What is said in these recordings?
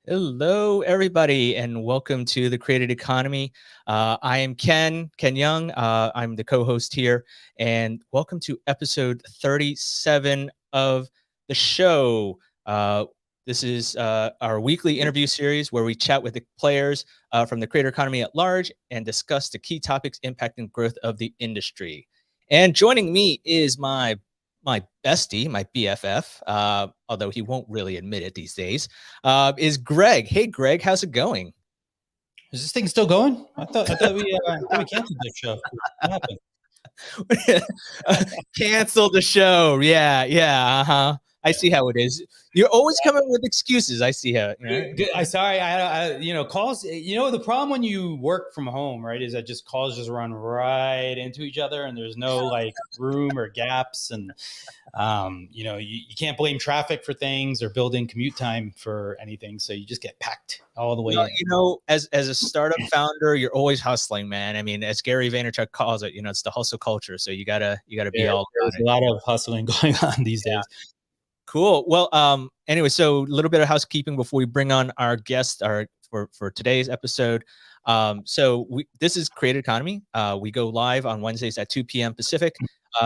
Hello, everybody, and welcome to the Created Economy. I am Ken Young. I'm the co-host here, and welcome to episode 37 of the show. This is our weekly interview series where we chat with the players from the creator economy at large and discuss the key topics impacting growth of the industry. And joining me is my bestie, my BFF, although he won't really admit it these days, is Greg. Hey, Greg, how's it going? Is this thing still going? I thought we canceled this show. What happened? Canceled the show. Yeah. I see how it is. You're always coming with excuses. I see how. Sorry. Calls. The problem when you work from home, right, is that just calls just run right into each other, and there's no like room or gaps, and you can't blame traffic for things or building commute time for anything, so you just get packed all the way in. As a startup founder, you're always hustling, man. I mean, as Gary Vaynerchuk calls it, it's the hustle culture. So you gotta be all. There's a lot of hustling going on these days. Cool. Well, anyway, so a little bit of housekeeping before we bring on our guest for today's episode. This is Created Economy. We go live on Wednesdays at 2 p.m. Pacific.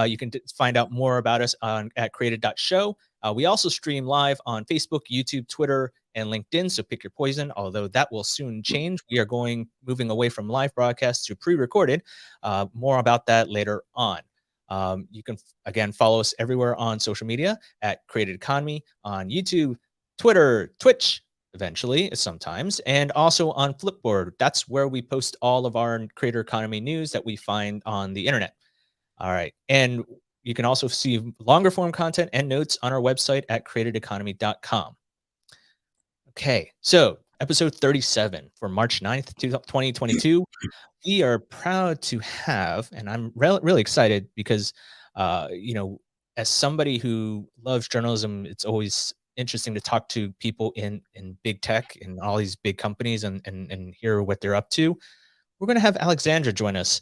You can find out more about us at created.show. We also stream live on Facebook, YouTube, Twitter, and LinkedIn. So pick your poison, although that will soon change. We are moving away from live broadcasts to pre-recorded. More about that later on. You can, again, follow us everywhere on social media at Created Economy on YouTube, Twitter, Twitch, eventually, sometimes, and also on Flipboard. That's where we post all of our creator economy news that we find on the internet. All right. And you can also see longer form content and notes on our website at createdeconomy.com. Okay. So episode 37 for March 9th, 2022. We are proud to have, and I'm really excited because, as somebody who loves journalism, it's always interesting to talk to people in big tech and all these big companies and hear what they're up to. We're going to have Alexandra join us.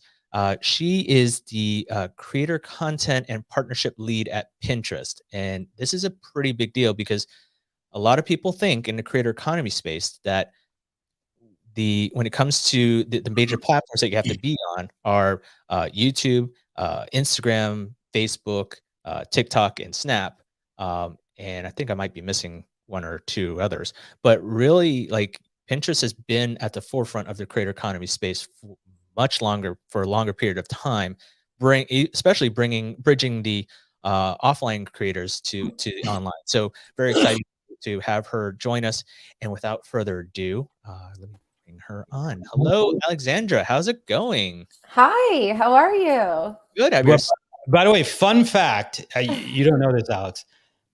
She is the creator content and partnership lead at Pinterest. And this is a pretty big deal because a lot of people think in the creator economy space that when it comes to the major platforms that you have to be on are YouTube, Instagram, Facebook, TikTok, and Snap. And I think I might be missing one or two others. But really, like, Pinterest has been at the forefront of the creator economy space for a longer period of time, especially bridging the offline creators to the online. So very excited to have her join us. And without further ado, let me bring her on. Hello, Alexandra. How's it going? Hi, how are you? Good. By the way, fun fact, you don't know this, Alex,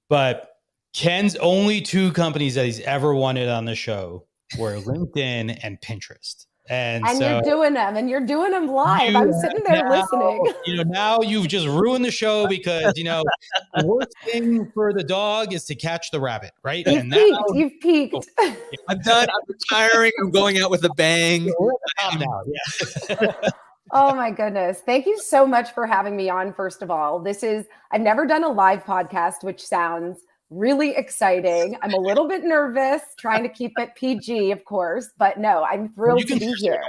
but Ken's only two companies that he's ever wanted on the show were LinkedIn and Pinterest. And so, you're doing them live. I'm sitting there listening. Now you've just ruined the show because, the worst thing for the dog is to catch the rabbit, right? You've peaked. I'm done. I'm retiring. I'm going out with a bang. Oh my goodness. Thank you so much for having me on, first of all. I've never done a live podcast, which sounds really exciting. I'm a little bit nervous, trying to keep it PG, of course, but no, I'm thrilled to be here.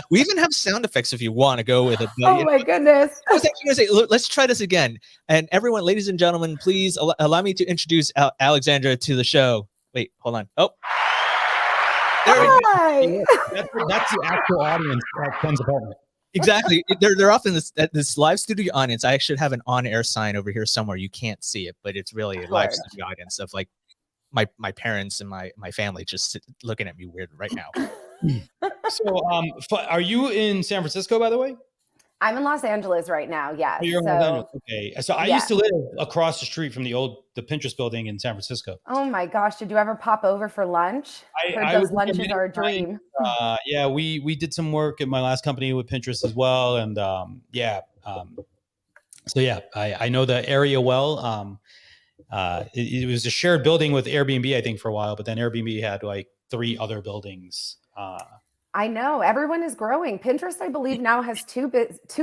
We even have sound effects if you want to go with it. Oh my goodness. I was actually going to say, let's try this again. And everyone, ladies and gentlemen, please allow me to introduce Alexandra to the show. Wait, hold on. Oh. Hi. That's the actual audience at Ken's apartment. Exactly. They're often this live studio audience. I should have an on-air sign over here somewhere. You can't see it, but it's really a live studio audience of like my parents and my family just looking at me weird right now. So, are you in San Francisco, by the way? I'm in Los Angeles right now. Yes. Oh, you're in Los Angeles. Okay. So I used to live across the street from the Pinterest building in San Francisco. Oh my gosh. Did you ever pop over for lunch? Those lunches are a dream. Yeah, we did some work at my last company with Pinterest as well. And I know the area well. It was a shared building with Airbnb, I think, for a while, but then Airbnb had like 3 other buildings I know everyone is growing. Pinterest, I believe, now has two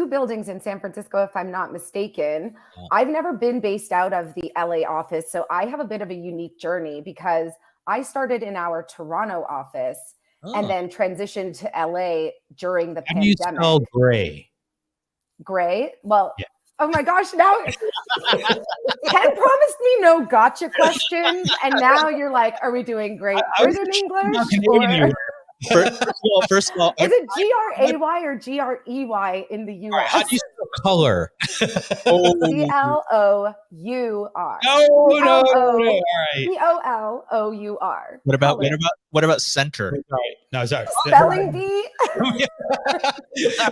buildings in San Francisco, if I'm not mistaken. Yeah. I've never been based out of the LA office, so I have a bit of a unique journey because I started in our Toronto office and Oh, then transitioned to LA during the How do you pandemic. spell gray? Gray? Well, Yeah. oh my gosh, now Ken promised me no gotcha questions, and now you're like, are we doing Great I was Britain thinking how English? Canadian you Or were. first of all, is it GRAY or GREY in the All right, how do US? you spell color? CLOUR. No. All right. COLOUR. what about Color. what about center? Sorry. No, sorry. Spelling bee.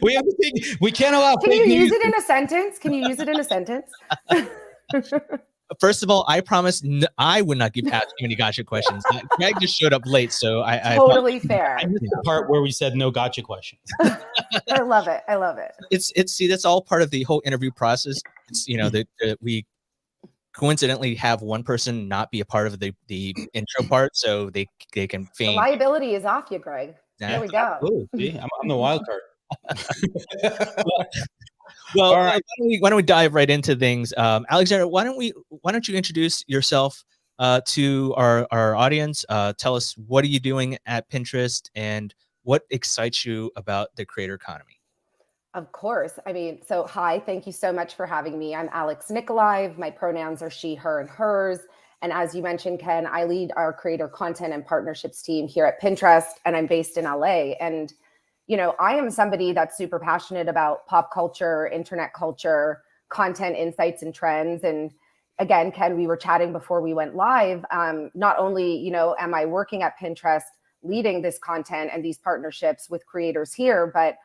We have to think. We can't allow Can fake you news. use it in a sentence? Can you use it in a sentence? First of all, I promised I would not give asking any gotcha questions. Greg just showed up late, so I Totally fair. I missed the part where we said no gotcha questions. I love it. I love it. it's see, that's all part of the whole interview process. It's we coincidentally have one person not be a part of the intro part, so they can The feign. liability is off you, Greg. There we go. Ooh, see, I'm the wild card. Well, All right. why don't we dive right into things? Alexandra, why don't you introduce yourself to our audience? Tell us, what are you doing at Pinterest and what excites you about the creator economy? Of course. I mean, so hi, thank you so much for having me. I'm Alex Nikolajev. My pronouns are she, her, and hers. And as you mentioned, Ken, I lead our creator content and partnerships team here at Pinterest, and I'm based in LA. And I am somebody that's super passionate about pop culture, internet culture, content insights and trends. And again, Ken, we were chatting before we went live. Not only, am I working at Pinterest, leading this content and these partnerships with creators here, but,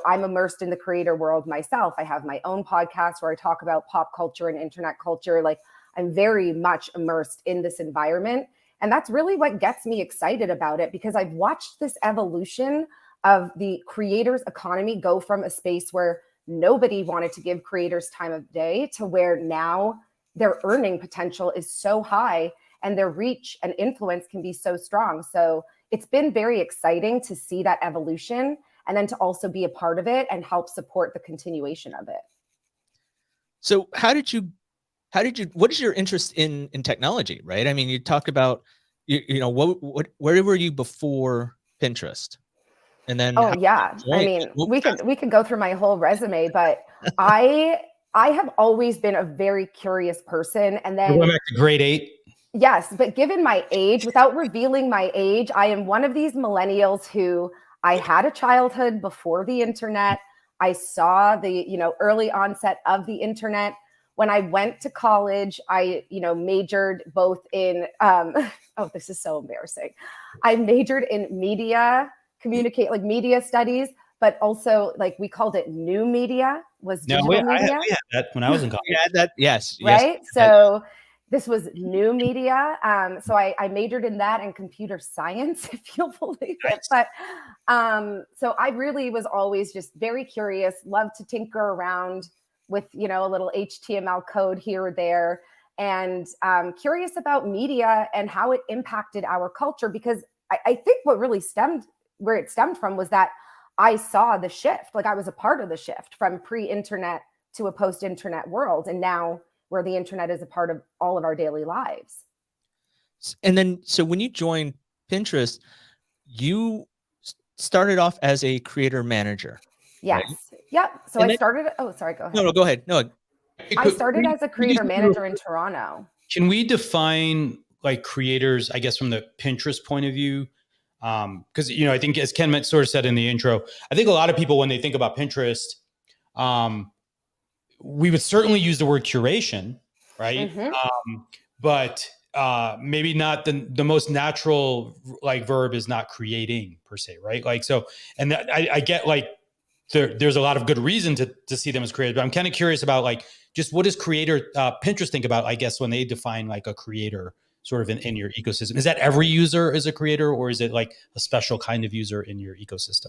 I'm immersed in the creator world myself. I have my own podcast where I talk about pop culture and internet culture. Like, I'm very much immersed in this environment. And that's really what gets me excited about it, because I've watched this evolution of the creators economy go from a space where nobody wanted to give creators time of day to where now their earning potential is so high and their reach and influence can be so strong. So it's been very exciting to see that evolution and then to also be a part of it and help support the continuation of it. So what is your interest in technology, right? I mean, you talk about, where were you before Pinterest? And then I mean, we could go through my whole resume, but I have always been a very curious person. And then We're going back to grade 8. Yes, but given my age, without revealing my age, I am one of these millennials who I had a childhood before the internet. I saw the, early onset of the internet. When I went to college, I, majored both in, oh, this is so embarrassing. I majored in media studies, but also we called it new media, was digital media. We had that when I was in college. We had that, yes. Right. Yes. So this was new media. So I majored in that and computer science, if you'll believe it. But so I really was always just very curious, loved to tinker around with, a little HTML code here or there, and curious about media and how it impacted our culture. Because I think what really where it stemmed from was that I saw the shift. I was a part of the shift from pre-internet to a post-internet world. And now where the internet is a part of all of our daily lives. And then, so when you joined Pinterest, you started off as a creator manager. Yes. Right? Yep. So I started, go ahead. No, go ahead. No. I started as a creator manager in Toronto. Can we define creators, I guess, from the Pinterest point of view? Because, I think as Ken sort of said in the intro, I think a lot of people, when they think about Pinterest, we would certainly use the word curation, right? Mm-hmm. But maybe not the most natural verb is not creating per se, right? So, and I get there's a lot of good reason to see them as creators, but I'm kind of curious about just what does creator Pinterest think about, I guess, when they define a creator sort of in your ecosystem? Is that every user is a creator, or is it a special kind of user in your ecosystem?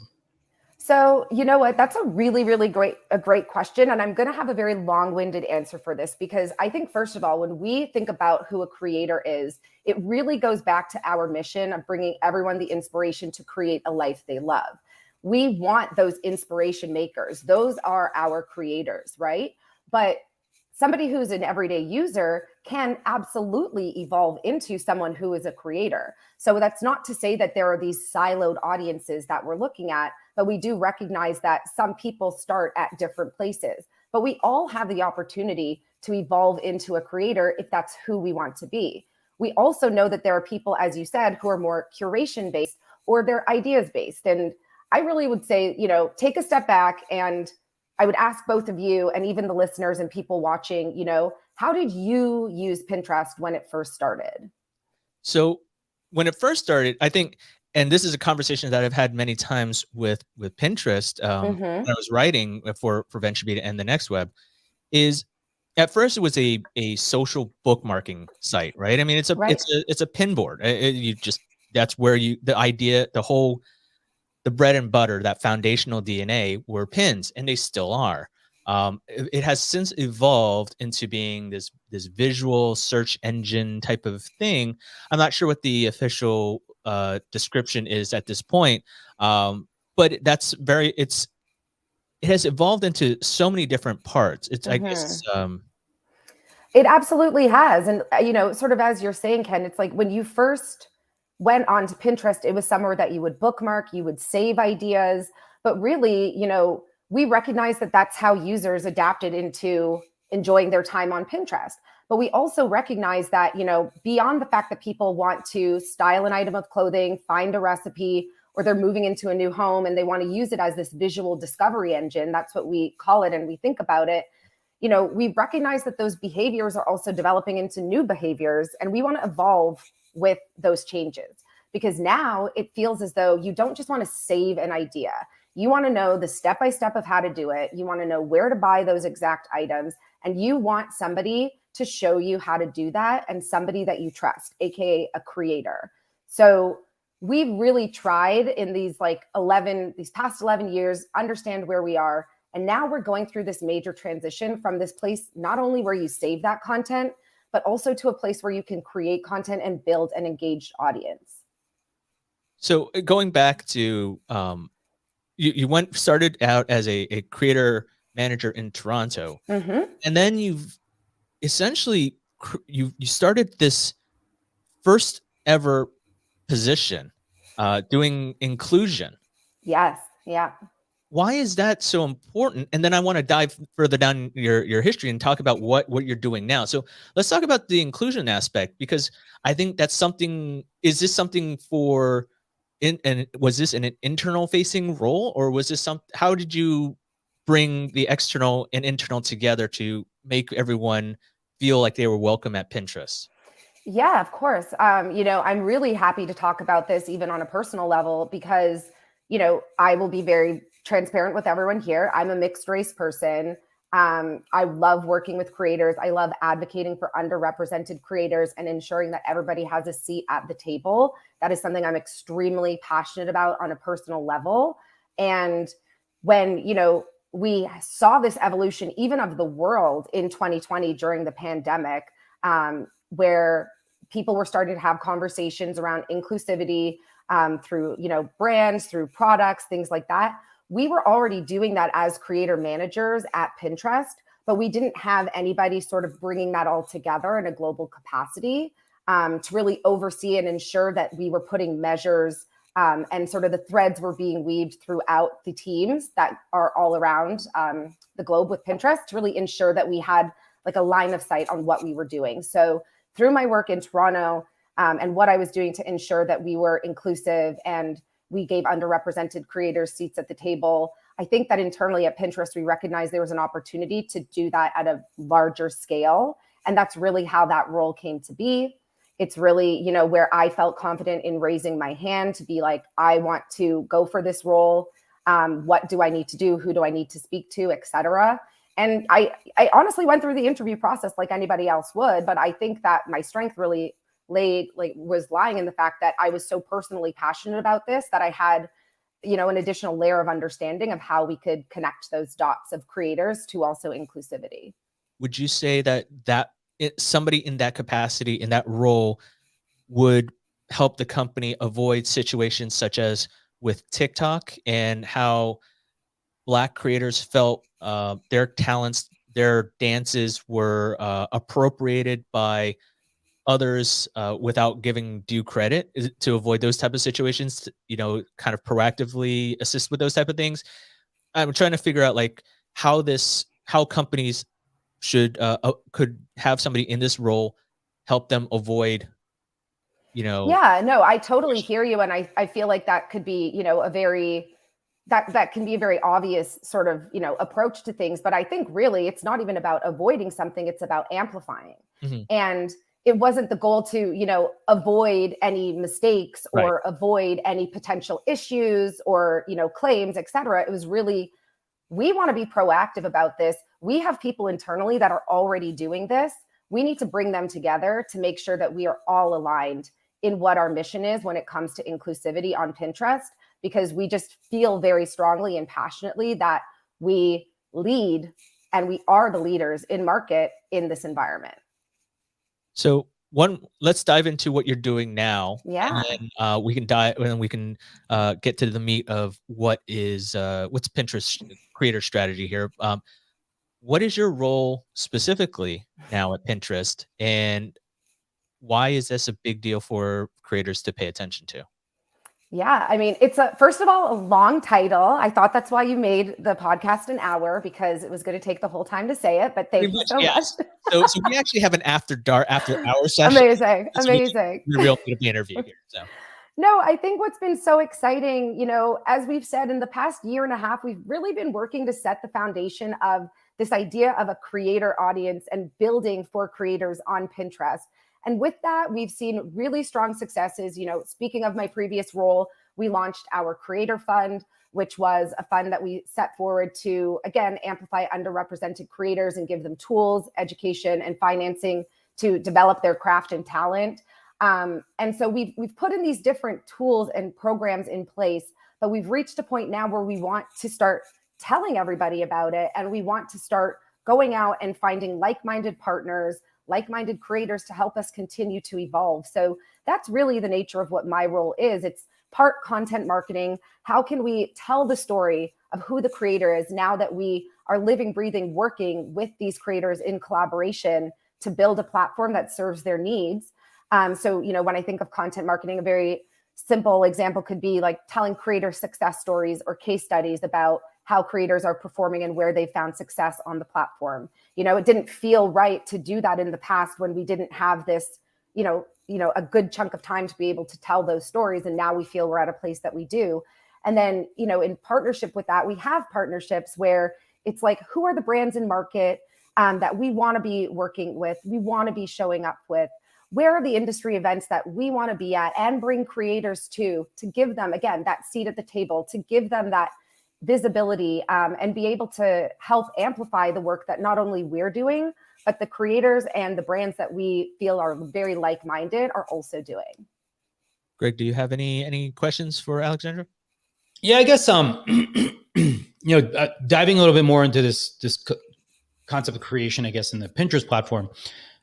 So, you know what? That's a really great question. And I'm going to have a very long-winded answer for this because I think, first of all, when we think about who a creator is, it really goes back to our mission of bringing everyone the inspiration to create a life they love. We want those inspiration makers. Those are our creators, right? But somebody who's an everyday user can absolutely evolve into someone who is a creator. So that's not to say that there are these siloed audiences that we're looking at, but we do recognize that some people start at different places. But we all have the opportunity to evolve into a creator if that's who we want to be. We also know that there are people, as you said, who are more curation based or they're ideas based. And I really would say, take a step back, and I would ask both of you and even the listeners and people watching, how did you use Pinterest when it first started? So when it first started, I think, and this is a conversation that I've had many times with Pinterest, when I was writing for Venture Beta and the Next Web, is at first it was a social bookmarking site, right? I mean, it's a pin board. That's where the bread and butter, that foundational DNA were pins, and they still are. It has since evolved into being this visual search engine type of thing. I'm not sure what the official description is at this point, but it has evolved into so many different parts. I guess. It absolutely has. And, sort of as you're saying, Ken, it's like when you first went onto Pinterest, it was somewhere that you would bookmark, you would save ideas. But really, we recognize that that's how users adapted into enjoying their time on Pinterest. But we also recognize that, beyond the fact that people want to style an item of clothing, find a recipe, or they're moving into a new home and they want to use it as this visual discovery engine, that's what we call it and we think about it. We recognize that those behaviors are also developing into new behaviors, and we want to evolve with those changes, because now it feels as though you don't just want to save an idea. You want to know the step-by-step of how to do it. You want to know where to buy those exact items, and you want somebody to show you how to do that, and somebody that you trust, aka a creator. So we've really tried in these past 11 years, understand where we are. And now we're going through this major transition from this place, not only where you save that content, but also to a place where you can create content and build an engaged audience. So going back to, you started out as a creator manager in Toronto, and then you've essentially, you started this first ever position, doing inclusion. Yes. Yeah. Why is that so important? And then I want to dive further down your history and talk about what you're doing now. So let's talk about the inclusion aspect, because I think that's something. Is this something and was this an internal facing role, or was this how did you bring the external and internal together to make everyone feel like they were welcome at Pinterest? Yeah, of course. I'm really happy to talk about this even on a personal level because, I will be very transparent with everyone here. I'm a mixed race person. I love working with creators. I love advocating for underrepresented creators and ensuring that everybody has a seat at the table. That is something I'm extremely passionate about on a personal level. And when, we saw this evolution even of the world in 2020 during the pandemic, where people were starting to have conversations around inclusivity through, brands, through products, things like that. We were already doing that as creator managers at Pinterest, but we didn't have anybody sort of bringing that all together in a global capacity to really oversee and ensure that we were putting measures and sort of the threads were being weaved throughout the teams that are all around the globe with Pinterest to really ensure that we had like a line of sight on what we were doing. So through my work in Toronto and what I was doing to ensure that we were inclusive and we gave underrepresented creators seats at the table, I think that internally at Pinterest, we recognized there was an opportunity to do that at a larger scale. And that's really how that role came to be. It's really, where I felt confident in raising my hand to be like, I want to go for this role. What do I need to do? Who do I need to speak to, et cetera? And I honestly went through the interview process like anybody else would, but I think that my strength really was lying in the fact that I was so personally passionate about this that I had an additional layer of understanding of how we could connect those dots of creators to also inclusivity. Would you say that somebody in that capacity, in that role, would help the company avoid situations such as with TikTok and how Black creators felt their talents, their dances were appropriated by others without giving due credit, to avoid those type of situations, kind of proactively assist with those type of things? I'm trying to figure out like how companies could have somebody in this role help them avoid, Yeah, no, I totally hear you. And I feel like that could be, that can be a very obvious sort of, approach to things. But I think really it's not even about avoiding something, it's about amplifying. Mhm. And it wasn't the goal to, avoid any mistakes or avoid any potential issues or, claims, et cetera. It was really, we want to be proactive about this. We have people internally that are already doing this. We need to bring them together to make sure that we are all aligned in what our mission is when it comes to inclusivity on Pinterest, because we just feel very strongly and passionately that we lead and we are the leaders in market in this environment. So let's dive into what you're doing now. Yeah. And then we can dive, and then we can get to the meat of what's Pinterest creator strategy here. What is your role specifically now at Pinterest, and why is this a big deal for creators to pay attention to? Yeah, I mean, it's first of all, a long title. I thought that's why you made the podcast an hour, because it was going to take the whole time to say it, but thank you so much. So we actually have an after hour session. Amazing. Amazing. We're real good at the interview here. So. No, I think what's been so exciting, as we've said in the past year and a half, we've really been working to set the foundation of this idea of a creator audience and building for creators on Pinterest. And with that, we've seen really strong successes. Speaking of my previous role, we launched our Creator Fund, which was a fund that we set forward to, again, amplify underrepresented creators and give them tools, education, and financing to develop their craft and talent. And so we've put in these different tools and programs in place, but we've reached a point now where we want to start telling everybody about it. And we want to start going out and finding like-minded partners, like-minded creators to help us continue to evolve. So that's really the nature of what my role is. It's part content marketing. How can we tell the story of who the creator is now that we are living, breathing, working with these creators in collaboration to build a platform that serves their needs? So, when I think of content marketing, a very simple example could be like telling creator success stories or case studies about how creators are performing and where they found success on the platform. It didn't feel right to do that in the past when we didn't have this, a good chunk of time to be able to tell those stories. And now we feel we're at a place that we do. And then, in partnership with that, we have partnerships where it's like, who are the brands in market that we want to be working with, we want to be showing up with? Where are the industry events that we want to be at and bring creators to give them, again, that seat at the table, to give them that visibility and be able to help amplify the work that not only we're doing, but the creators and the brands that we feel are very like-minded are also doing. Greg, do you have any questions for Alexandra? Yeah, I guess diving a little bit more into this concept of creation, I guess, in the Pinterest platform.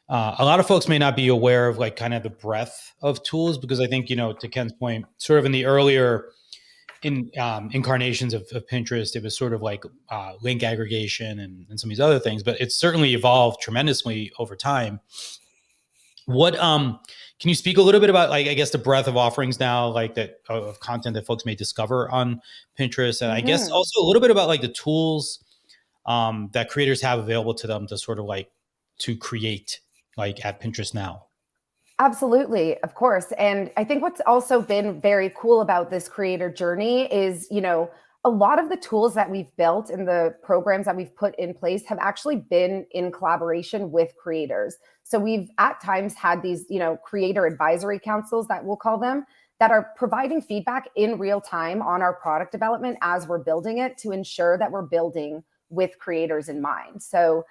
A lot of folks may not be aware of like kind of the breadth of tools, because I think, to Ken's point, sort of in the earlier incarnations of Pinterest, it was sort of like link aggregation and some of these other things, but it's certainly evolved tremendously over time. What can you speak a little bit about, like, I guess, the breadth of offerings now, like that of content that folks may discover on Pinterest, and I guess also a little bit about like the tools that creators have available to them to sort of like to create like at Pinterest now? Absolutely, of course. And I think what's also been very cool about this creator journey is, a lot of the tools that we've built and the programs that we've put in place have actually been in collaboration with creators. So we've at times had these, creator advisory councils, that we'll call them, that are providing feedback in real time on our product development as we're building it, to ensure that we're building with creators in mind. So,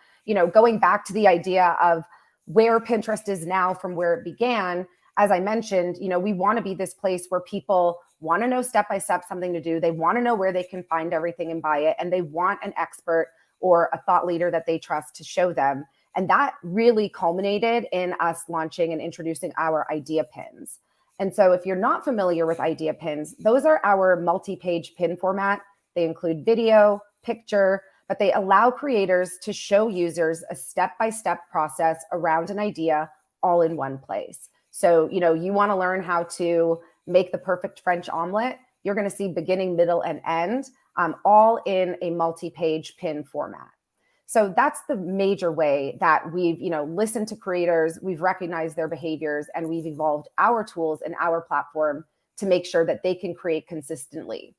going back to the idea of where Pinterest is now from where it began, as I mentioned, we want to be this place where people want to know step-by-step something to do. They want to know where they can find everything and buy it. And they want an expert or a thought leader that they trust to show them. And that really culminated in us launching and introducing our idea pins. And so if you're not familiar with idea pins, those are our multi-page pin format. They include video, picture, but they allow creators to show users a step-by-step process around an idea all in one place. So, you want to learn how to make the perfect French omelet. You're going to see beginning, middle, and end, all in a multi-page pin format. So that's the major way that we've, listened to creators, we've recognized their behaviors, and we've evolved our tools and our platform to make sure that they can create consistently.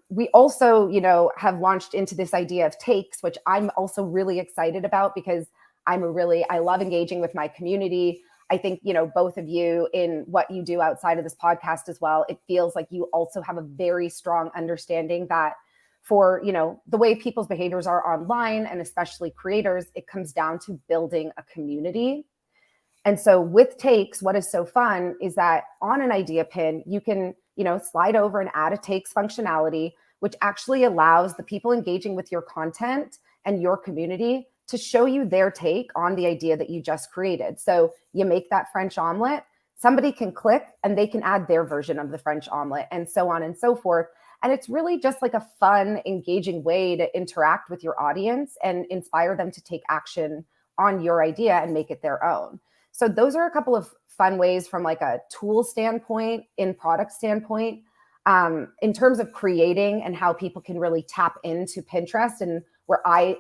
We also, have launched into this idea of takes, which I'm also really excited about because I love engaging with my community. I think, both of you in what you do outside of this podcast as well, it feels like you also have a very strong understanding that for, the way people's behaviors are online and especially creators, it comes down to building a community. And so with takes, what is so fun is that on an idea pin, you can, slide over and add a takes functionality, which actually allows the people engaging with your content and your community to show you their take on the idea that you just created. So you make that French omelet, somebody can click and they can add their version of the French omelet and so on and so forth. And it's really just like a fun, engaging way to interact with your audience and inspire them to take action on your idea and make it their own. So those are a couple of fun ways from like a tool standpoint, in product standpoint, in terms of creating and how people can really tap into Pinterest, and where I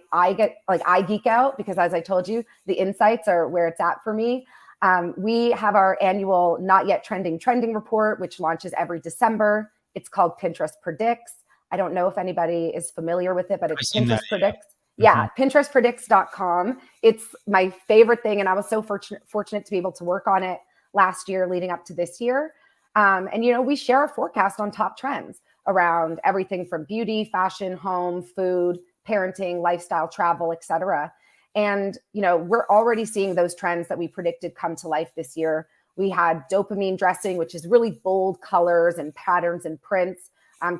geek out because, as I told you, the insights are where it's at for me. We have our annual Not Yet Trending report, which launches every December. It's called Pinterest Predicts. I don't know if anybody is familiar with it, but it's Pinterest Predicts. Yeah, PinterestPredicts.com. It's my favorite thing. And I was so fortunate to be able to work on it last year leading up to this year. And, we share a forecast on top trends around everything from beauty, fashion, home, food, parenting, lifestyle, travel, et cetera. And, we're already seeing those trends that we predicted come to life this year. We had dopamine dressing, which is really bold colors and patterns and prints.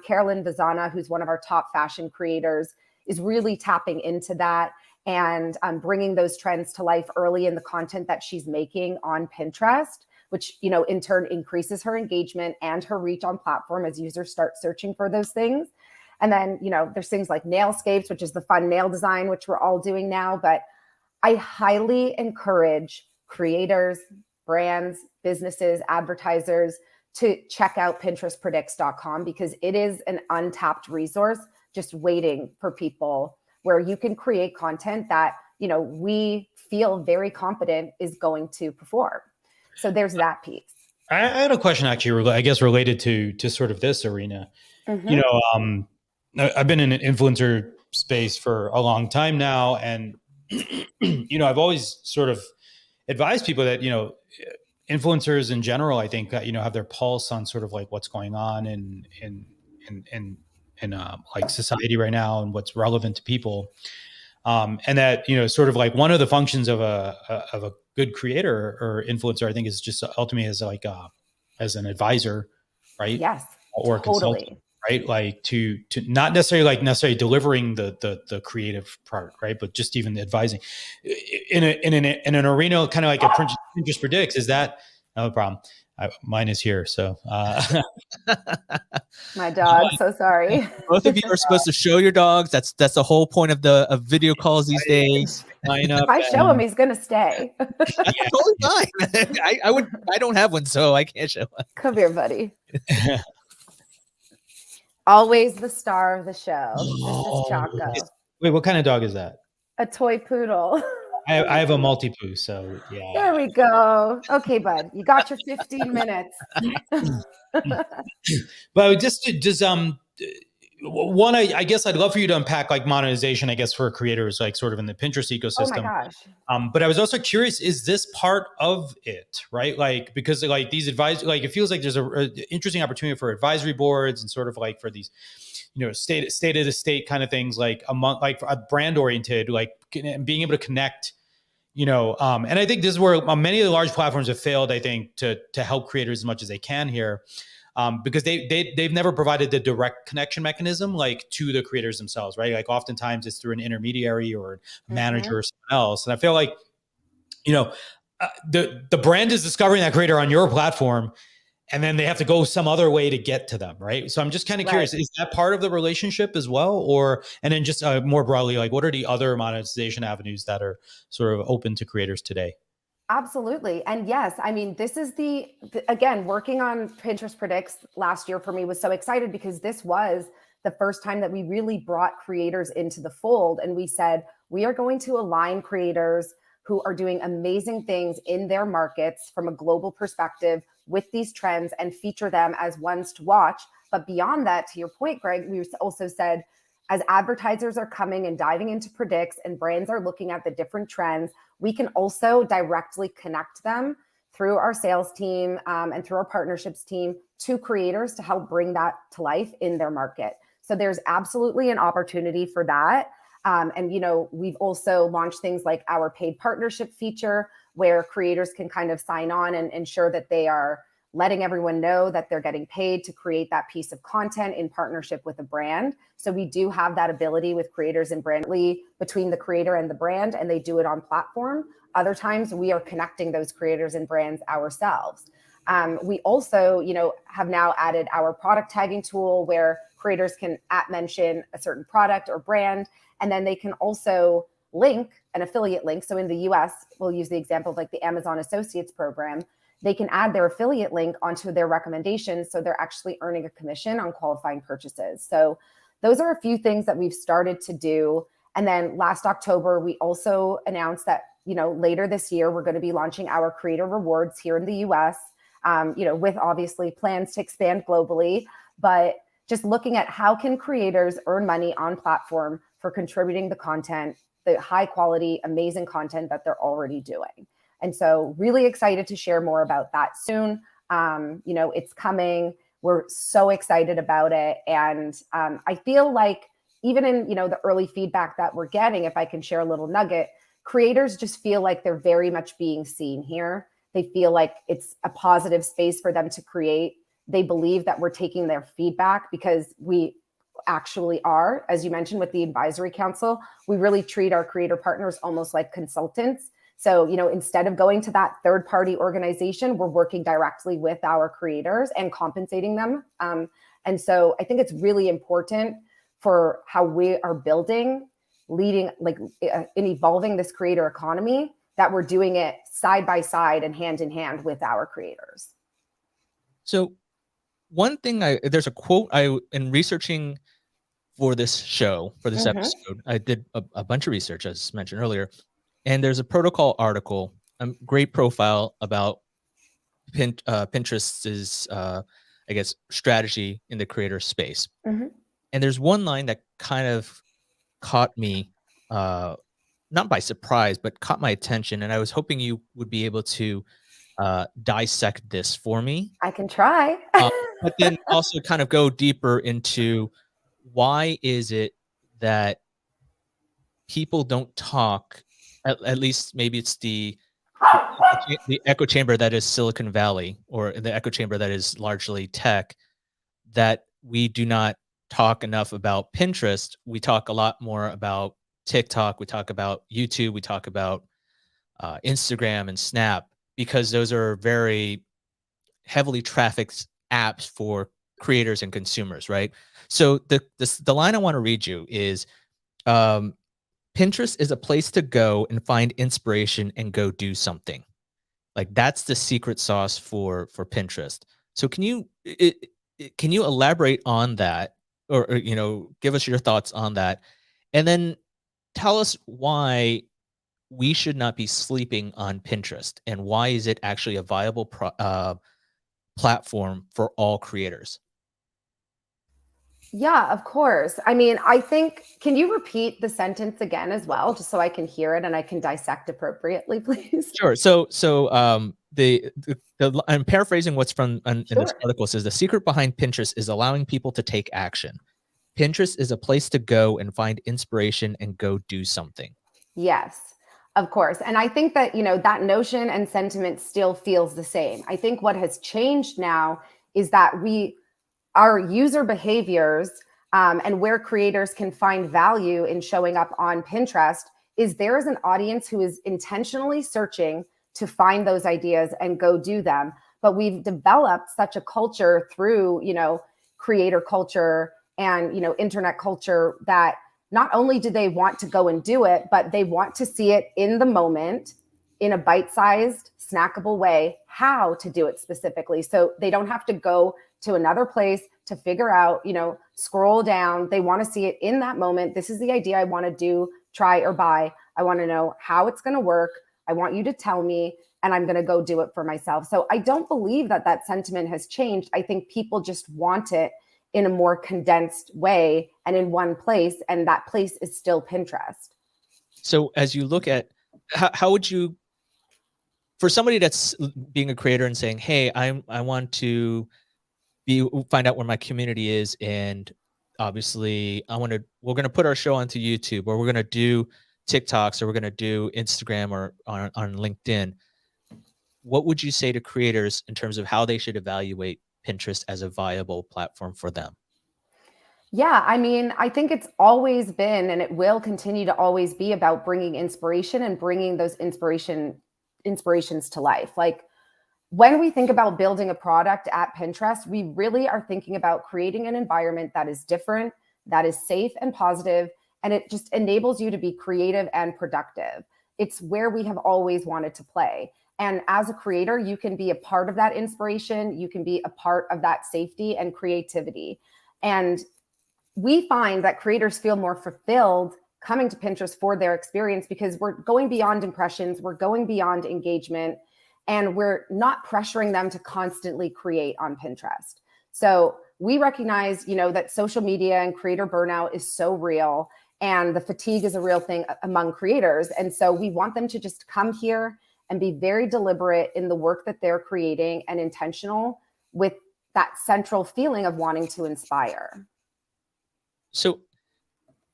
Carolyn Vazana, who's one of our top fashion creators, is really tapping into that and bringing those trends to life early in the content that she's making on Pinterest, which, in turn increases her engagement and her reach on platform as users start searching for those things. And then, there's things like Nailscapes, which is the fun nail design, which we're all doing now. But I highly encourage creators, brands, businesses, advertisers to check out PinterestPredicts.com because it is an untapped resource just waiting for people where you can create content that, we feel very confident is going to perform. So there's that piece. I had a question actually, I guess related to sort of this arena. Mm-hmm. I've been in an influencer space for a long time now. And, I've always sort of advised people that, influencers in general, I think, have their pulse on sort of like what's going on in like society right now and what's relevant to people. And that, sort of like one of the functions of a good creator or influencer, I think, is just ultimately as an advisor, right? Yes, or totally. Consultant, right? Like to not necessarily delivering the creative part, right? But just even the advising in an arena, kind of like a Pinterest Predicts. Is that no problem? Mine is here. So my dog. So sorry. Both of you are supposed to show your dogs. That's the whole point of video calls these days. If I show him, he's gonna stay. Totally fine. I don't have one, so I can't show him. Come here, buddy. Always the star of the show. This is Chaco. Wait, what kind of dog is that? A toy poodle. I have a Maltese, so yeah. There we go. Okay, bud, you got your 15 minutes. But just one, I guess I'd love for you to unpack like monetization, I guess, for creators, like sort of in the Pinterest ecosystem. Oh my gosh. But I was also curious, is this part of it, right? Like, because like these like, it feels like there's a interesting opportunity for advisory boards and sort of like for these, state of the state kind of things, like like a brand oriented, like being able to connect, and I think this is where many of the large platforms have failed, I think, to help creators as much as they can here. because they've never provided the direct connection mechanism like to the creators themselves, right? Like oftentimes it's through an intermediary or a manager or someone else. And I feel like, the brand is discovering that creator on your platform, and then they have to go some other way to get to them, right? So I'm just kind of curious, is that part of the relationship as well? And then just more broadly, like what are the other monetization avenues that are sort of open to creators today? Absolutely. And yes, I mean, this is again, working on Pinterest Predicts last year for me was so excited because this was the first time that we really brought creators into the fold. And we said, we are going to align creators who are doing amazing things in their markets from a global perspective with these trends and feature them as ones to watch. But beyond that, to your point, Greg, we also said, as advertisers are coming and diving into predicts and brands are looking at the different trends, we can also directly connect them through our sales team and through our partnerships team to creators to help bring that to life in their market. So there's absolutely an opportunity for that. And, we've also launched things like our paid partnership feature where creators can kind of sign on and ensure that they are letting everyone know that they're getting paid to create that piece of content in partnership with a brand. So we do have that ability with creators and Brandly between the creator and the brand, and they do it on platform. Other times we are connecting those creators and brands ourselves. We also, have now added our product tagging tool where creators can mention a certain product or brand, and then they can also link an affiliate link. So in the US, we'll use the example of like the Amazon Associates program. They can add their affiliate link onto their recommendations. So they're actually earning a commission on qualifying purchases. So those are a few things that we've started to do. And then last October, we also announced that, later this year, we're going to be launching our creator rewards here in the US, with obviously plans to expand globally, but just looking at how can creators earn money on platform for contributing the content, the high quality, amazing content that they're already doing. And so really excited to share more about that soon. It's coming. We're so excited about it. And I feel like even in, the early feedback that we're getting, if I can share a little nugget, creators just feel like they're very much being seen here. They feel like it's a positive space for them to create. They believe that we're taking their feedback because we actually are, as you mentioned, with the advisory council, we really treat our creator partners almost like consultants. So, instead of going to that third-party organization, we're working directly with our creators and compensating them. And so I think it's really important for how we are leading, in evolving this creator economy, that we're doing it side by side and hand in hand with our creators. So one thing there's a quote in researching for this show, for this episode, I did a bunch of research, as mentioned earlier, and there's a protocol article, a great profile about Pinterest's, I guess, strategy in the creator space. And there's one line that kind of caught me, not by surprise, but caught my attention. And I was hoping you would be able to dissect this for me. I can try. But then also kind of go deeper into why is it that people don't talk, at least maybe it's the echo chamber that is Silicon Valley, or the echo chamber that is largely tech, that we do not talk enough about Pinterest. We talk a lot more about TikTok. We talk about YouTube. We talk about Instagram and Snap, because those are very heavily trafficked apps for creators and consumers, right? So the line I want to read you is, Pinterest is a place to go and find inspiration and go do something. Like, that's the secret sauce for Pinterest. So can you elaborate on that, or give us your thoughts on that, and then tell us why we should not be sleeping on Pinterest, and why is it actually a viable platform for all creators? Yeah, of course. I mean, I think, can you repeat the sentence again as well, just so I can hear it and I can dissect appropriately, please? Sure. So I'm paraphrasing what's in this article. It says the secret behind Pinterest is allowing people to take action. Pinterest is a place to go and find inspiration and go do something. Yes, of course. And I think that, that notion and sentiment still feels the same. I think what has changed now is that our user behaviors and where creators can find value in showing up on Pinterest is there is an audience who is intentionally searching to find those ideas and go do them. But we've developed such a culture through, creator culture and, internet culture that not only do they want to go and do it, but they want to see it in the moment in a bite-sized, snackable way, how to do it specifically. So they don't have to go to another place to figure out, scroll down. They want to see it in that moment. This is the idea I want to do, try or buy. I want to know how it's going to work. I want you to tell me, and I'm going to go do it for myself. So I don't believe that sentiment has changed. I think people just want it in a more condensed way and in one place, and that place is still Pinterest. So as you look at, how would you, for somebody that's being a creator and saying, hey, I want to find out where my community is, and obviously we're going to put our show onto YouTube, or we're going to do TikToks, or we're going to do Instagram or on LinkedIn. What would you say to creators in terms of how they should evaluate Pinterest as a viable platform for them? Yeah, I think it's always been, and it will continue to always be, about bringing inspiration and bringing those inspirations to life. Like, when we think about building a product at Pinterest, we really are thinking about creating an environment that is different, that is safe and positive, and it just enables you to be creative and productive. It's where we have always wanted to play. And as a creator, you can be a part of that inspiration. You can be a part of that safety and creativity. And we find that creators feel more fulfilled coming to Pinterest for their experience, because we're going beyond impressions, we're going beyond engagement, and we're not pressuring them to constantly create on Pinterest. So we recognize, that social media and creator burnout is so real, and the fatigue is a real thing among creators. And so we want them to just come here and be very deliberate in the work that they're creating and intentional with that central feeling of wanting to inspire. So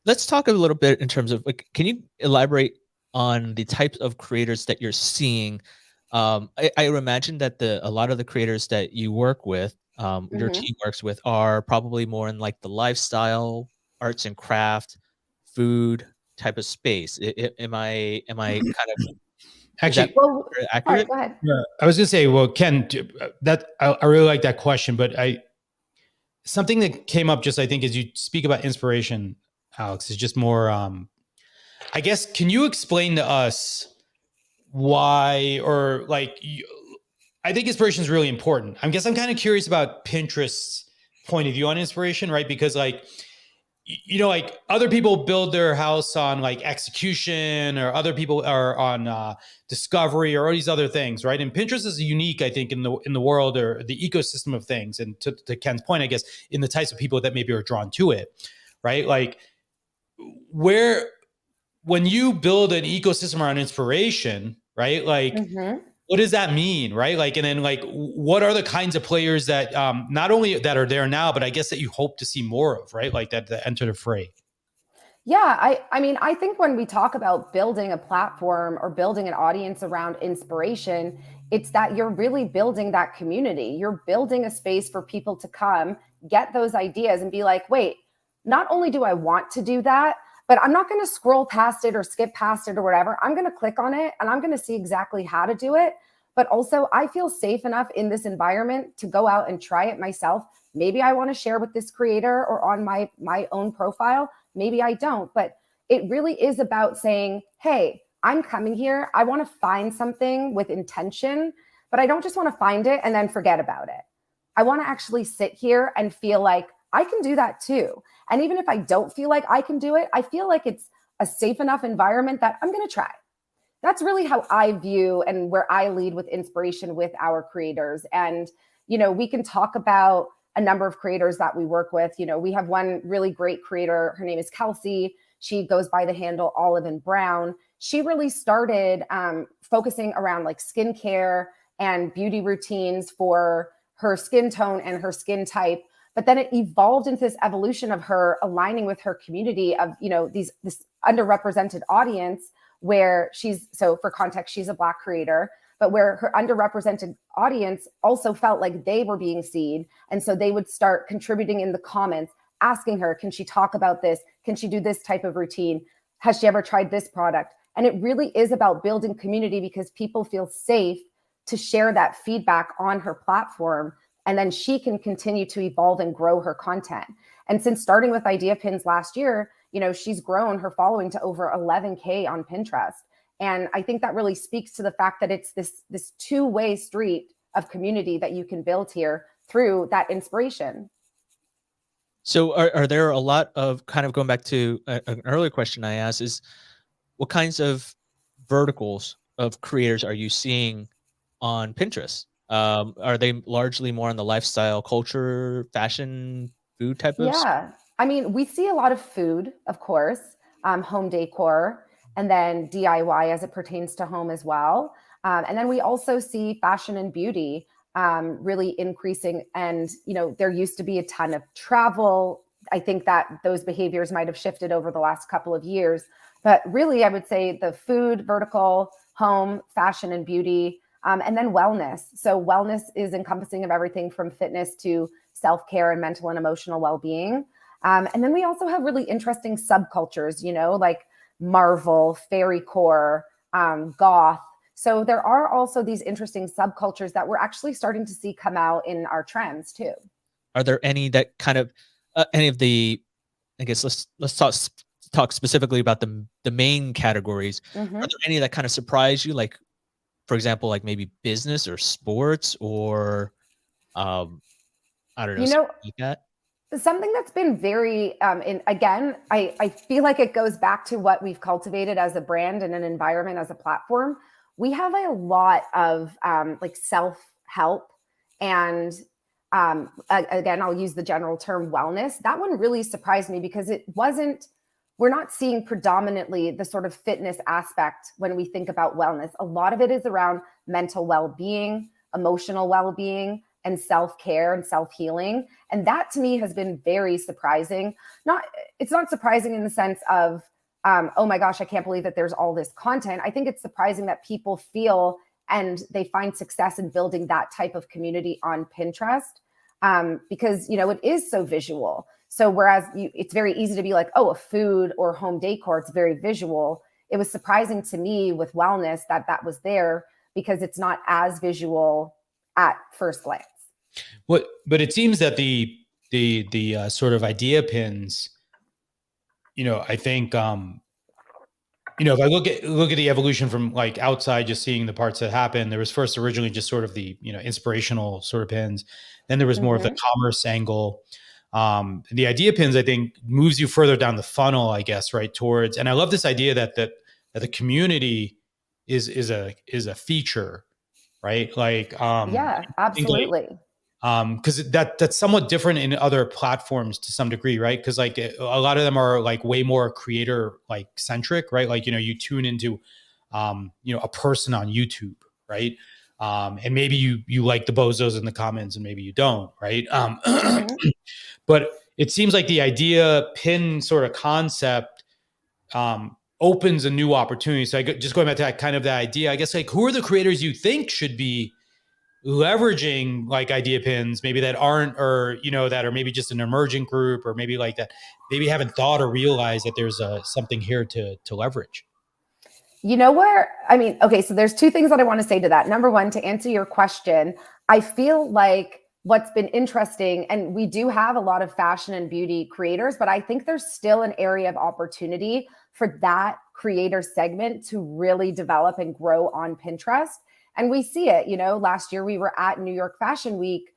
let's talk a little bit in terms of, like, can you elaborate on the types of creators that you're seeing? I imagine that a lot of the creators that you work with, your team works with, are probably more in like the lifestyle, arts and craft, food type of space. Am I kind of Actually, accurate? Go ahead. Yeah, I was going to say, well, Ken, that I really like that question, but something that came up just, I think, as you speak about inspiration, Alex, is just more, I guess, can you explain to us why, or like, I think inspiration is really important. I guess I'm kind of curious about Pinterest's point of view on inspiration, right? Because like, like other people build their house on like execution, or other people are on discovery, or all these other things, right? And Pinterest is unique, I think, in the world, or the ecosystem of things. And to Ken's point, I guess, in the types of people that maybe are drawn to it, right? Like, when you build an ecosystem around inspiration, right? Like, what does that mean, right? Like, and then like, what are the kinds of players that not only that are there now, but I guess that you hope to see more of, right? Like that enter the fray. Yeah, I think when we talk about building a platform or building an audience around inspiration, it's that you're really building that community. You're building a space for people to come, get those ideas and be like, wait, not only do I want to do that, but I'm not going to scroll past it or skip past it or whatever. I'm going to click on it and I'm going to see exactly how to do it. But also, I feel safe enough in this environment to go out and try it myself. Maybe I want to share with this creator or on my own profile. Maybe I don't. But it really is about saying, hey, I'm coming here. I want to find something with intention, but I don't just want to find it and then forget about it. I want to actually sit here and feel like I can do that too. And even if I don't feel like I can do it, I feel like it's a safe enough environment that I'm going to try. That's really how I view and where I lead with inspiration with our creators. And, we can talk about a number of creators that we work with. We have one really great creator. Her name is Kelsey. She goes by the handle Olive and Brown. She really started focusing around like skincare and beauty routines for her skin tone and her skin type. But then it evolved into this evolution of her aligning with her community of, this underrepresented audience, where so for context, she's a Black creator, but where her underrepresented audience also felt like they were being seen. And so they would start contributing in the comments, asking her, can she talk about this? Can she do this type of routine? Has she ever tried this product? And it really is about building community because people feel safe to share that feedback on her platform. And then she can continue to evolve and grow her content. And since starting with Idea Pins last year, she's grown her following to over 11K on Pinterest. And I think that really speaks to the fact that it's this two-way street of community that you can build here through that inspiration. So are there a lot of, kind of going back to an earlier question I asked, is what kinds of verticals of creators are you seeing on Pinterest? Are they largely more on the lifestyle, culture, fashion, food type of? Yeah. I mean, we see a lot of food, of course, home decor, and then DIY as it pertains to home as well. And then we also see fashion and beauty really increasing. And, there used to be a ton of travel. I think that those behaviors might have shifted over the last couple of years. But really, I would say the food vertical, home, fashion, and beauty, and then wellness. So wellness is encompassing of everything from fitness to self-care and mental and emotional well-being. And then we also have really interesting subcultures, like Marvel, fairycore, goth. So there are also these interesting subcultures that we're actually starting to see come out in our trends too. Are there any that kind of any of the, I guess let's talk specifically about the main categories. Mm-hmm. Are there any that kind of surprise you, like for example, like maybe business or sports or I don't know, something like that? Something that's been very, I feel like it goes back to what we've cultivated as a brand and an environment as a platform. We have a lot of like self-help and again, I'll use the general term wellness. That one really surprised me because we're not seeing predominantly the sort of fitness aspect when we think about wellness. A lot of it is around mental well-being, emotional well-being, and self-care and self-healing. And that to me has been very surprising. It's not surprising in the sense of, oh my gosh, I can't believe that there's all this content. I think it's surprising that people feel and they find success in building that type of community on Pinterest because, it is so visual. So whereas it's very easy to be like, oh, a food or home decor, it's very visual. It was surprising to me with wellness that was there because it's not as visual at first glance. But it seems that the sort of idea pins, I think, if I look at the evolution from like outside, just seeing the parts that happened, there was first originally just sort of the, inspirational sort of pins. Then there was more of the commerce angle. The idea pins, I think, moves you further down the funnel, I guess, right towards. And I love this idea that the community is a feature, right? Like, yeah, absolutely. Because that's somewhat different in other platforms to some degree, right? Because like a lot of them are like way more creator like centric, right? Like, you tune into, a person on YouTube, right? And maybe you like the bozos in the comments and maybe you don't, right? But it seems like the idea pin sort of concept opens a new opportunity. So just going back to that kind of that idea, I guess, like, who are the creators you think should be leveraging like idea pins, maybe that aren't, or, that are maybe just an emerging group, or maybe like that, maybe haven't thought or realized that there's something here to leverage? Okay, so there's two things that I want to say to that. Number one, to answer your question, I feel like what's been interesting, and we do have a lot of fashion and beauty creators, but I think there's still an area of opportunity for that creator segment to really develop and grow on Pinterest. And we see it, last year we were at New York Fashion Week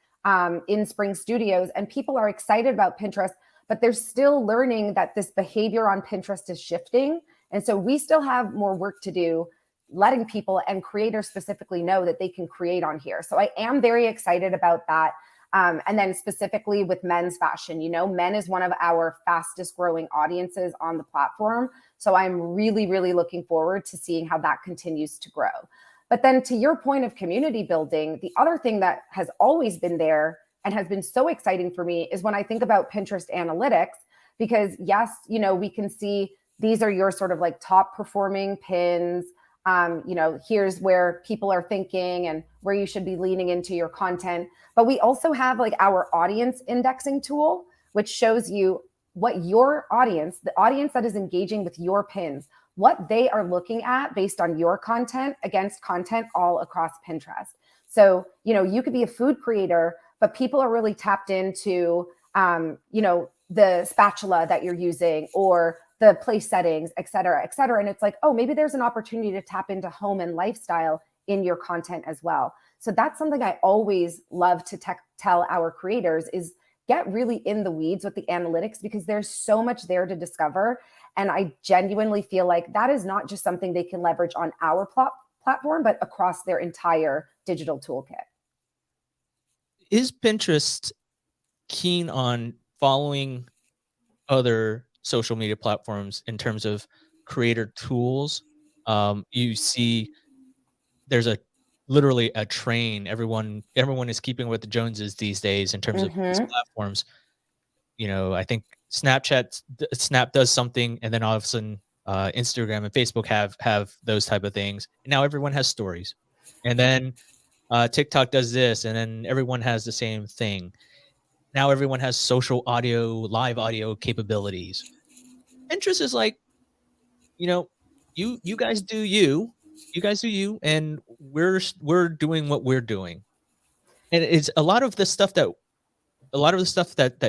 in Spring Studios, and people are excited about Pinterest, but they're still learning that this behavior on Pinterest is shifting. And so we still have more work to do, letting people and creators specifically know that they can create on here. So I am very excited about that. And then specifically with men's fashion, men is one of our fastest growing audiences on the platform. So I'm really, really looking forward to seeing how that continues to grow. But then to your point of community building, the other thing that has always been there and has been so exciting for me is when I think about Pinterest analytics, because yes, we can see these are your sort of like top performing pins. Here's where people are thinking and where you should be leaning into your content. But we also have like our audience indexing tool, which shows you what your audience, the audience that is engaging with your pins, what they are looking at based on your content against content all across Pinterest. So, you could be a food creator, but people are really tapped into, the spatula that you're using or the place settings, et cetera, et cetera. And it's like, oh, maybe there's an opportunity to tap into home and lifestyle in your content as well. So that's something I always love to tell our creators is get really in the weeds with the analytics because there's so much there to discover. And I genuinely feel like that is not just something they can leverage on our platform, but across their entire digital toolkit. Is Pinterest keen on following other social media platforms in terms of creator tools? You see there's literally a train. Everyone is keeping with the Joneses these days in terms of these platforms. I think Snap does something, and then all of a sudden, Instagram and Facebook have those type of things. And now everyone has stories, and then TikTok does this, and then everyone has the same thing. Now everyone has social audio, live audio capabilities. Pinterest is like, you guys do you guys do you, and we're doing what we're doing. And it's a lot of the stuff that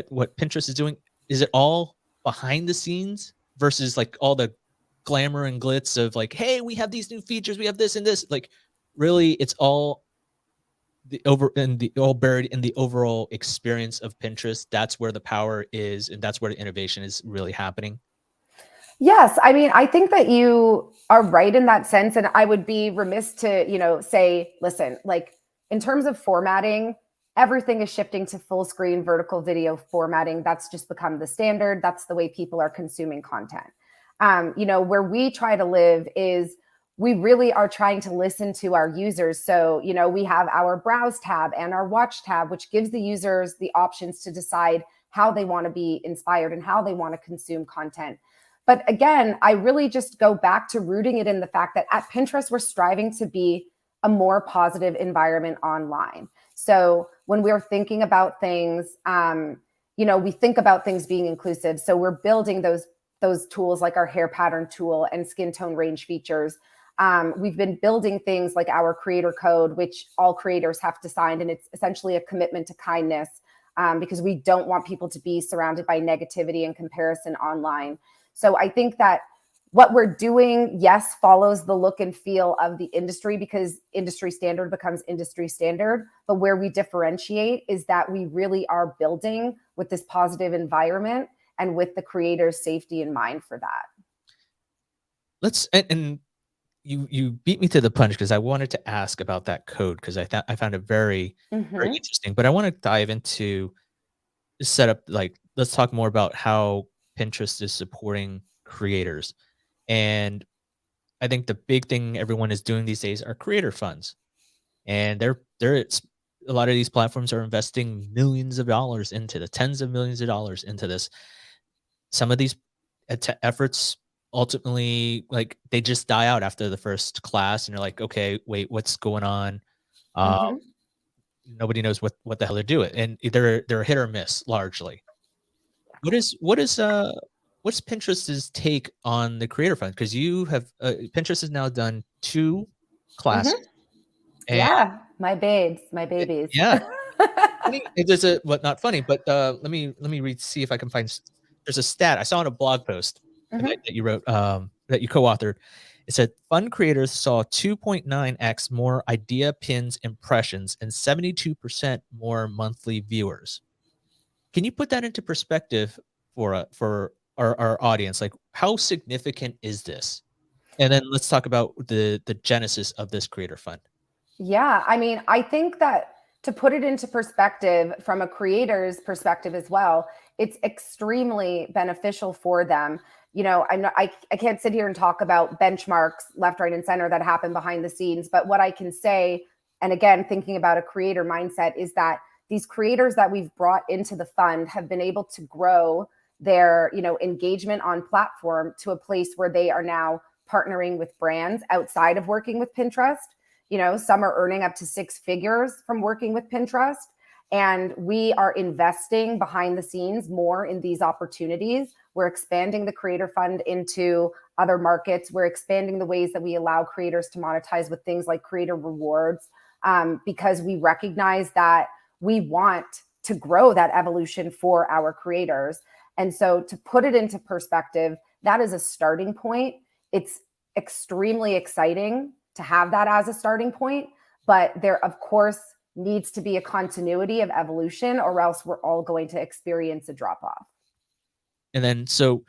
what Pinterest is doing, is it all behind the scenes versus like all the glamour and glitz of like, hey, we have these new features, we have this and this. Like, really, it's all all buried in the overall experience of Pinterest. That's where the power is, and that's where the innovation is really happening. Yes. I mean, I think that you are right in that sense. And I would be remiss to, say, listen, like in terms of formatting, everything is shifting to full screen vertical video formatting. That's just become the standard. That's the way people are consuming content. Where we try to live is we really are trying to listen to our users. So, we have our browse tab and our watch tab, which gives the users the options to decide how they want to be inspired and how they want to consume content. But again, I really just go back to rooting it in the fact that at Pinterest, we're striving to be a more positive environment online. So when we're thinking about things, we think about things being inclusive. So we're building those tools like our hair pattern tool and skin tone range features. We've been building things like our creator code, which all creators have to sign. And it's essentially a commitment to kindness because we don't want people to be surrounded by negativity and comparison online. So I think that what we're doing, yes, follows the look and feel of the industry because industry standard becomes industry standard. But where we differentiate is that we really are building with this positive environment and with the creator's safety in mind for that. And you beat me to the punch because I wanted to ask about that code because I found it very, very interesting. But I want to dive into setup. Like, let's talk more about how Pinterest is supporting creators. And I think the big thing everyone is doing these days are creator funds. And a lot of these platforms are investing millions of dollars into the tens of millions of dollars into this. Some of these efforts ultimately, like, they just die out after the first class and you're like, okay, wait, what's going on? Nobody knows what the hell they're doing. And they're hit or miss largely. What's Pinterest's take on the creator fund? Because you have Pinterest has now done 2 classes. And yeah, my babies. Yeah, there's not funny, but let me read, see if I can find. There's a stat I saw in a blog post that you wrote, that you co-authored. It said fund creators saw 2.9x more idea pins impressions and 72% more monthly viewers. Can you put that into perspective for our audience? Like, how significant is this? And then let's talk about the genesis of this creator fund. Yeah, I mean, I think that to put it into perspective from a creator's perspective as well, it's extremely beneficial for them. I can't sit here and talk about benchmarks left, right, and center that happen behind the scenes. But what I can say, and again, thinking about a creator mindset, is that these creators that we've brought into the fund have been able to grow their, engagement on platform to a place where they are now partnering with brands outside of working with Pinterest. Some are earning up to 6 figures from working with Pinterest. And we are investing behind the scenes more in these opportunities. We're expanding the Creator Fund into other markets. We're expanding the ways that we allow creators to monetize with things like creator rewards, because we recognize that we want to grow that evolution for our creators. And so to put it into perspective, that is a starting point. It's extremely exciting to have that as a starting point, but there, of course, needs to be a continuity of evolution, or else we're all going to experience a drop off. And then, so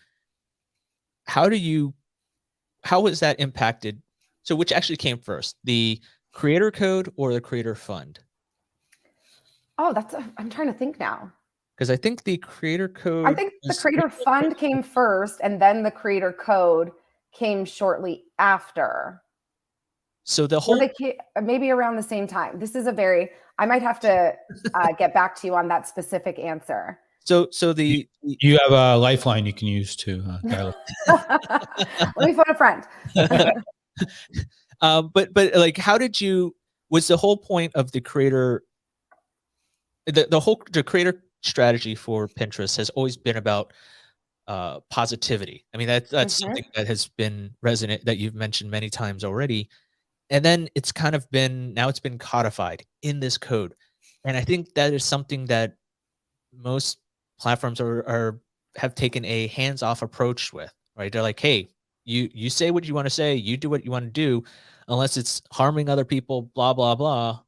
how was that impacted? So which actually came first, the creator code or the creator fund? Oh, I'm trying to think now. Because I think the creator code, I think the creator fund came first, and then the creator code came shortly after. So the whole, maybe around the same time. I might have to get back to you on that specific answer. So you have a lifeline you can use to dial Let me phone a friend. but like, was the whole point of the creator, the creator strategy for Pinterest has always been about positivity. I mean, that's something that has been resonant, that you've mentioned many times already. And then it's been codified in this code. And I think that is something that most platforms have taken a hands-off approach with, right? They're like, hey, you say what you want to say, you do what you want to do, unless it's harming other people, blah, blah, blah.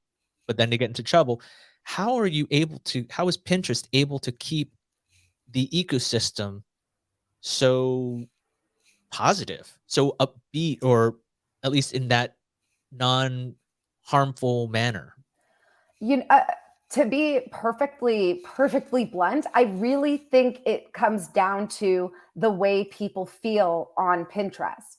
But then they get into trouble. How is Pinterest able to keep the ecosystem so positive, so upbeat, or at least in that non-harmful manner? To be perfectly blunt, I really think it comes down to the way people feel on Pinterest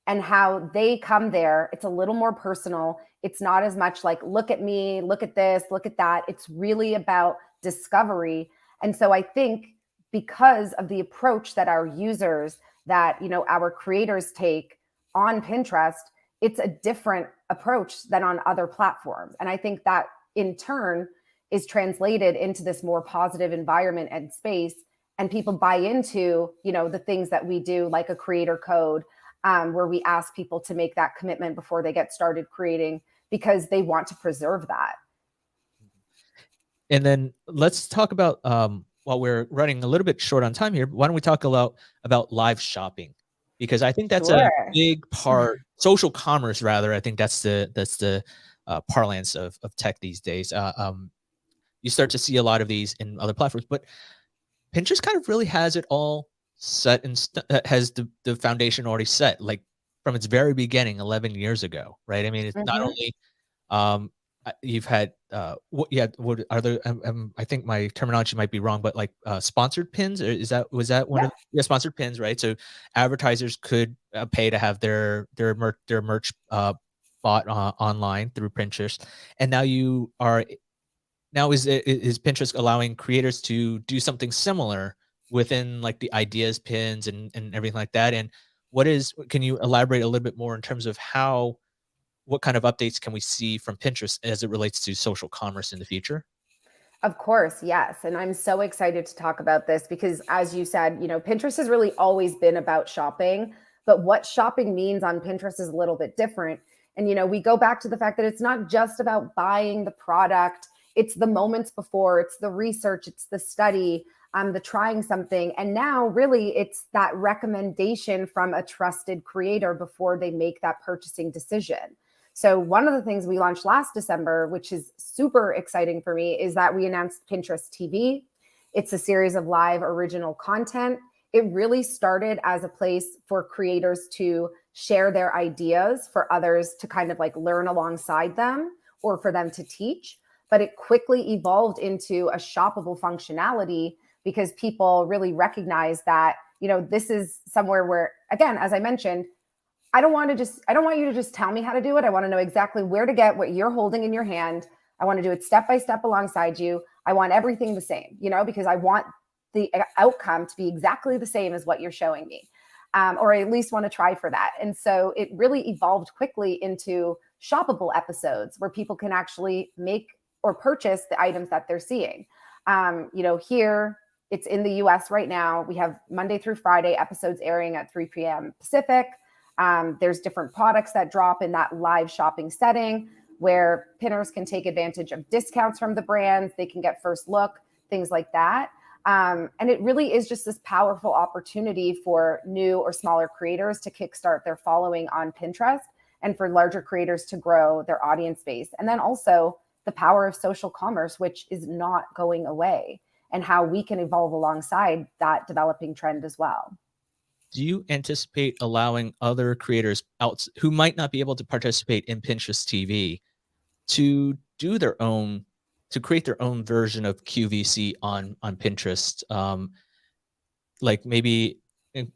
and how they come there. It's a little more personal. It's not as much like, look at me, look at this, look at that. It's really about discovery. And so I think because of the approach that our users, that our creators take on Pinterest, it's a different approach than on other platforms. And I think that in turn is translated into this more positive environment and space, and people buy into the things that we do, like a creator code, where we ask people to make that commitment before they get started creating, because they want to preserve that. And then let's talk about, while we're running a little bit short on time here, why don't we talk about live shopping? Because I think that's a big part, social commerce rather. I think that's the parlance of tech these days. You start to see a lot of these in other platforms, but Pinterest kind of really has it all set and has the foundation already set, like from its very beginning 11 years ago, right? I mean, it's not only you've had what are there? I think my terminology might be wrong, but like sponsored pins, or was that one of sponsored pins, right? So advertisers could pay to have their merch bought online through Pinterest, and now is Pinterest allowing creators to do something similar within like the ideas pins and everything like that? And can you elaborate a little bit more in terms of what kind of updates can we see from Pinterest as it relates to social commerce in the future? Of course, yes. And I'm so excited to talk about this because, as you said, Pinterest has really always been about shopping, but what shopping means on Pinterest is a little bit different. And, we go back to the fact that it's not just about buying the product. It's the moments before, it's the research, it's the study, the trying something. And now really it's that recommendation from a trusted creator before they make that purchasing decision. So one of the things we launched last December, which is super exciting for me, is that we announced Pinterest TV. It's a series of live original content. It really started as a place for creators to share their ideas for others to kind of like learn alongside them, or for them to teach. But it quickly evolved into a shoppable functionality because people really recognize that, this is somewhere where, again, as I mentioned, I don't want you to just tell me how to do it. I want to know exactly where to get what you're holding in your hand. I want to do it step by step alongside you. I want everything the same, because I want the outcome to be exactly the same as what you're showing me. or at least want to try for that. And so it really evolved quickly into shoppable episodes where people can actually make or purchase the items that they're seeing. Here it's in the US right now. We have Monday through Friday episodes airing at 3 p.m. Pacific. There's different products that drop in that live shopping setting where pinners can take advantage of discounts from the brands. They can get first look, things like that. And it really is just this powerful opportunity for new or smaller creators to kickstart their following on Pinterest, and for larger creators to grow their audience base. And then also the power of social commerce, which is not going away, and how we can evolve alongside that developing trend as well. Do you anticipate allowing other creators out who might not be able to participate in Pinterest TV to do their own, to create their own version of QVC on Pinterest? Like maybe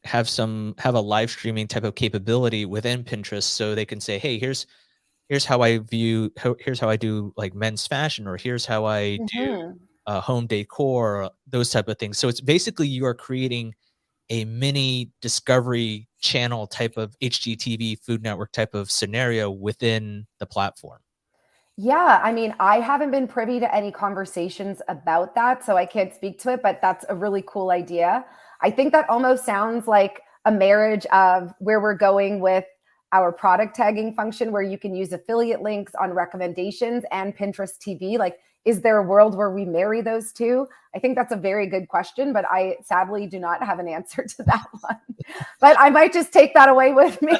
have a live streaming type of capability within Pinterest, so they can say, hey, here's how I here's how I do like men's fashion, or here's how I do home decor, or those type of things. So it's basically you are creating a mini Discovery Channel type of HGTV Food Network type of scenario within the platform. Yeah, I mean, I haven't been privy to any conversations about that, so I can't speak to it, but that's a really cool idea. I think that almost sounds like a marriage of where we're going with our product tagging function, where you can use affiliate links on recommendations and Pinterest TV. Like, is there a world where we marry those two? I think that's a very good question, but I sadly do not have an answer to that one. But I might just take that away with me.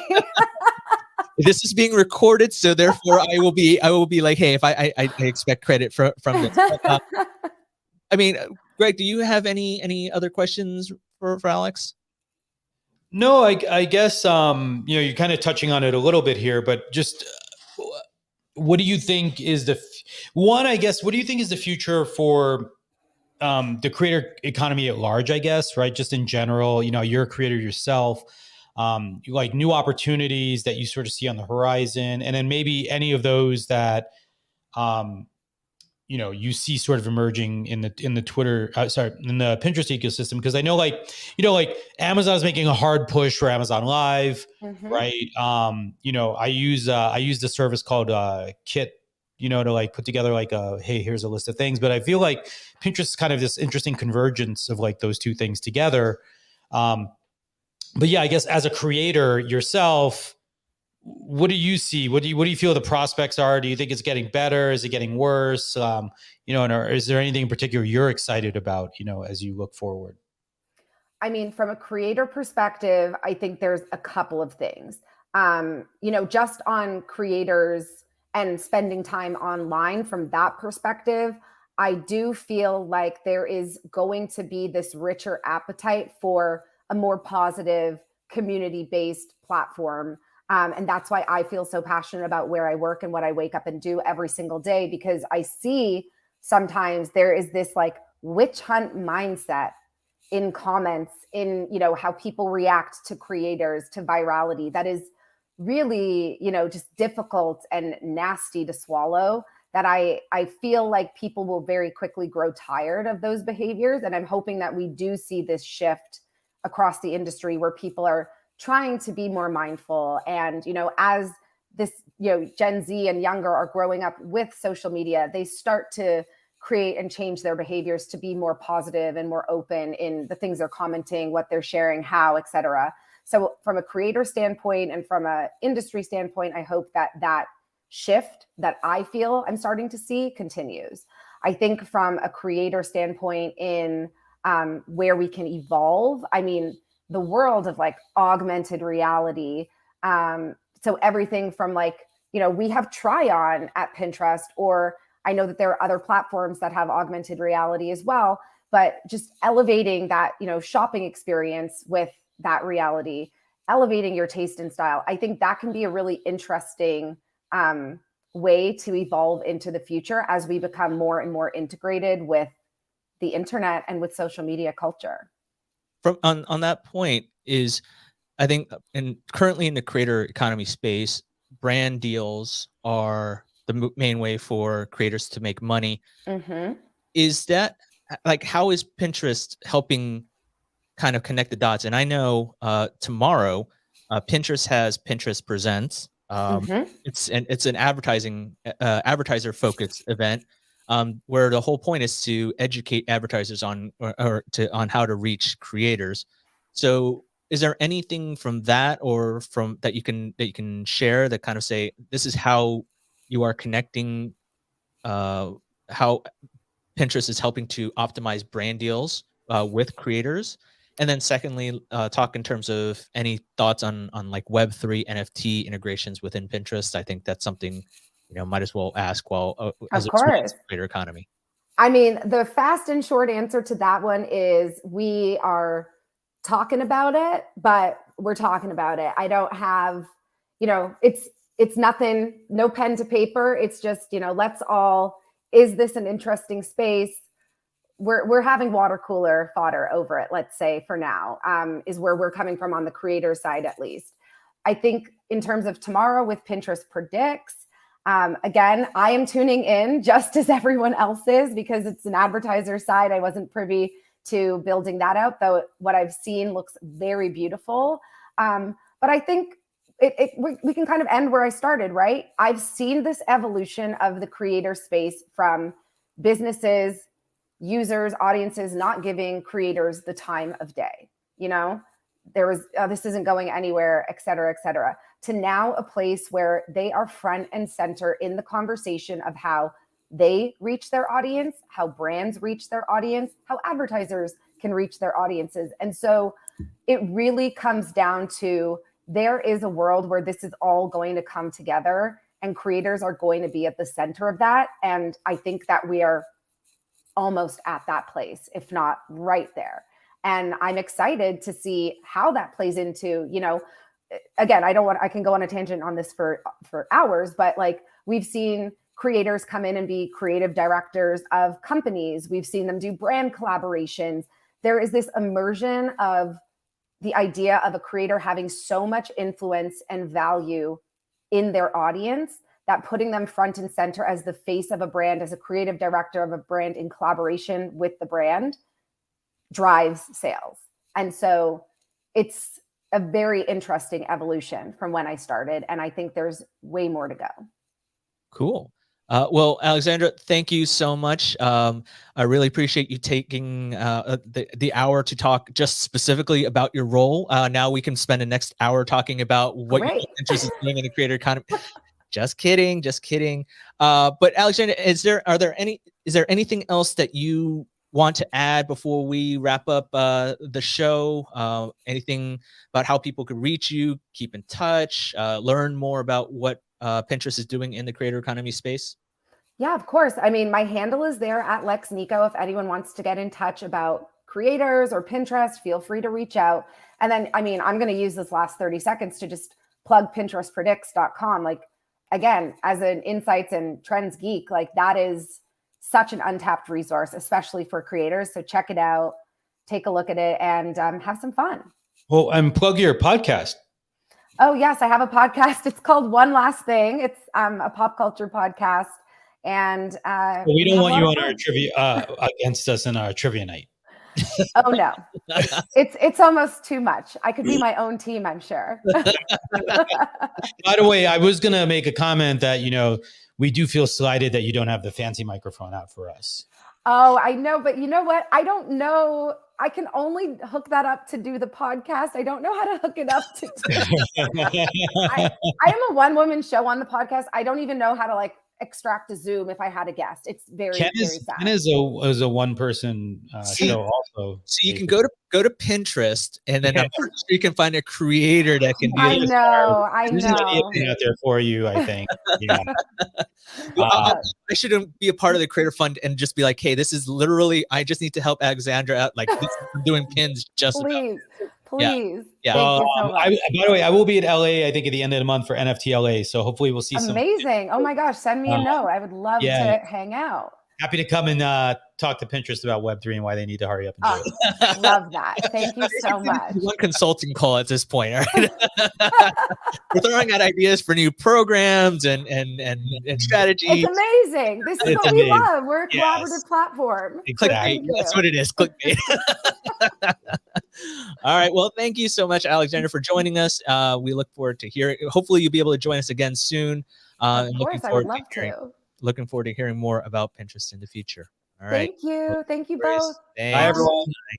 This is being recorded, so therefore I will be like, hey, if I expect credit from this. But, I mean, Greg, do you have any other questions for Alex? No, I guess you're kind of touching on it a little bit here, but just what do you think is what do you think is the future for the creator economy at large, I guess, right? Just in general, you're a creator yourself. Like new opportunities that you sort of see on the horizon, and then maybe any of those that you see sort of emerging in the Twitter, in the Pinterest ecosystem. Because I know, like Amazon's making a hard push for Amazon Live, right? I use the service called Kit, to like put together like hey, here's a list of things. But I feel like Pinterest is kind of this interesting convergence of like those two things together. But yeah, I guess as a creator yourself, what do you see? What do you feel the prospects are? Do you think it's getting better? Is it getting worse? And is there anything in particular you're excited about, as you look forward? I mean, from a creator perspective, I think there's a couple of things. Just on creators and spending time online, from that perspective, I do feel like there is going to be this richer appetite for a more positive community-based platform. And that's why I feel so passionate about where I work and what I wake up and do every single day, because I see sometimes there is this like witch hunt mindset in comments, in, how people react to creators, to virality, that is really, just difficult and nasty to swallow, that I feel like people will very quickly grow tired of those behaviors. And I'm hoping that we do see this shift across the industry where people are trying to be more mindful. And, as this, Gen Z and younger are growing up with social media, they start to create and change their behaviors to be more positive and more open in the things they're commenting, what they're sharing, how, et cetera. So from a creator standpoint and from an industry standpoint, I hope that shift that I feel I'm starting to see continues. I think from a creator standpoint in where we can evolve, I mean, the world of like augmented reality. So everything from like, we have try on at Pinterest, or I know that there are other platforms that have augmented reality as well, but just elevating that, shopping experience with that reality, elevating your taste and style. I think that can be a really interesting way to evolve into the future as we become more and more integrated with the internet and with social media culture. From on that point is, I think, and currently in the creator economy space, brand deals are the main way for creators to make money. Is that like, how is Pinterest helping kind of connect the dots. And I know tomorrow, Pinterest has Pinterest Presents. It's an advertiser focused event, where the whole point is to educate advertisers on on how to reach creators. So is there anything from that or from that you can share that kind of say this is how you are connecting, how Pinterest is helping to optimize brand deals with creators? And then secondly, talk in terms of any thoughts on like Web3 NFT integrations within Pinterest. I think that's something, might as well ask while as Of it relates course. to creator economy. I mean, the fast and short answer to that one is we are talking about it, but we're talking about it. I don't have, it's nothing, no pen to paper. It's just, is this an interesting space? We're having water cooler fodder over it, let's say, for now, is where we're coming from on the creator side, at least. I think in terms of tomorrow with Pinterest Predicts, again, I am tuning in just as everyone else is because it's an advertiser side. I wasn't privy to building that out, though what I've seen looks very beautiful. But I think we can kind of end where I started, right? I've seen this evolution of the creator space from businesses, users, audiences not giving creators the time of day. There was, this isn't going anywhere, et cetera, to now a place where they are front and center in the conversation of how they reach their audience, how brands reach their audience, how advertisers can reach their audiences. And so it really comes down to there is a world where this is all going to come together and creators are going to be at the center of that. And I think that we are almost at that place, if not right there. And I'm excited to see how that plays into, again, I can go on a tangent on this for hours, but like we've seen creators come in and be creative directors of companies. We've seen them do brand collaborations. There is this immersion of the idea of a creator having so much influence and value in their audience that putting them front and center as the face of a brand, as a creative director of a brand in collaboration with the brand drives sales. And so it's a very interesting evolution from when I started. And I think there's way more to go. Cool. Well, Alexandra, thank you so much. I really appreciate you taking the hour to talk just specifically about your role. Now we can spend the next hour talking about what your interest is doing in the creator economy. Just kidding. But Alexandra, is there anything else that you want to add before we wrap up the show? Anything about how people could reach you, keep in touch, learn more about what Pinterest is doing in the creator economy space? Yeah, of course. I mean, my handle is there at LexNico. If anyone wants to get in touch about creators or Pinterest, feel free to reach out. And then, I mean, I'm going to use this last 30 seconds to just plug PinterestPredicts.com. Like, again, as an insights and trends geek, like that is such an untapped resource, especially for creators. So check it out, take a look at it, and have some fun. Well, and plug your podcast. Oh, yes, I have a podcast. It's called One Last Thing. It's a pop culture podcast. And we don't want you on our trivia against us in our trivia night. Oh no, it's almost too much. I could be my own team, I'm sure. By the way, I was going to make a comment that, we do feel slighted that you don't have the fancy microphone out for us. Oh, I know. But you know what? I don't know. I can only hook that up to do the podcast. I don't know how to hook it up to. I am a one-woman show on the podcast. I don't even know how to extract a Zoom if I had a guest. It's very sad. Ken is a one-person show also. So you can go to Pinterest, and then I'm sure you can find a creator that can do I this. I There's know. out there for you, I think. Yeah. I shouldn't be a part of the creator fund and just be like, hey, this is literally, I just need to help Alexandra out. Like, this, I'm doing pins just Please. Yeah. Thank you so much. By the way, I will be at LA, I think, at the end of the month for NFT LA. So hopefully we'll see some. Amazing. Oh my gosh. Send me a note. I would love to hang out. Happy to come and talk to Pinterest about Web3 and why they need to hurry up and do it. Love that. Thank you so much. One consulting call at this point. All right? We're throwing out ideas for new programs and strategies. It's amazing. This is what we love. We're a collaborative platform. Exactly. That's what it is. Clickbait. All right. Well, thank you so much, Alexandra, for joining us. We look forward to hearing. Hopefully, you'll be able to join us again soon. Of And course, I would love to. looking forward to hearing more about Pinterest in the future. All right. Thank you. Thank you Worries. both. Bye, Thanks. everyone. Bye.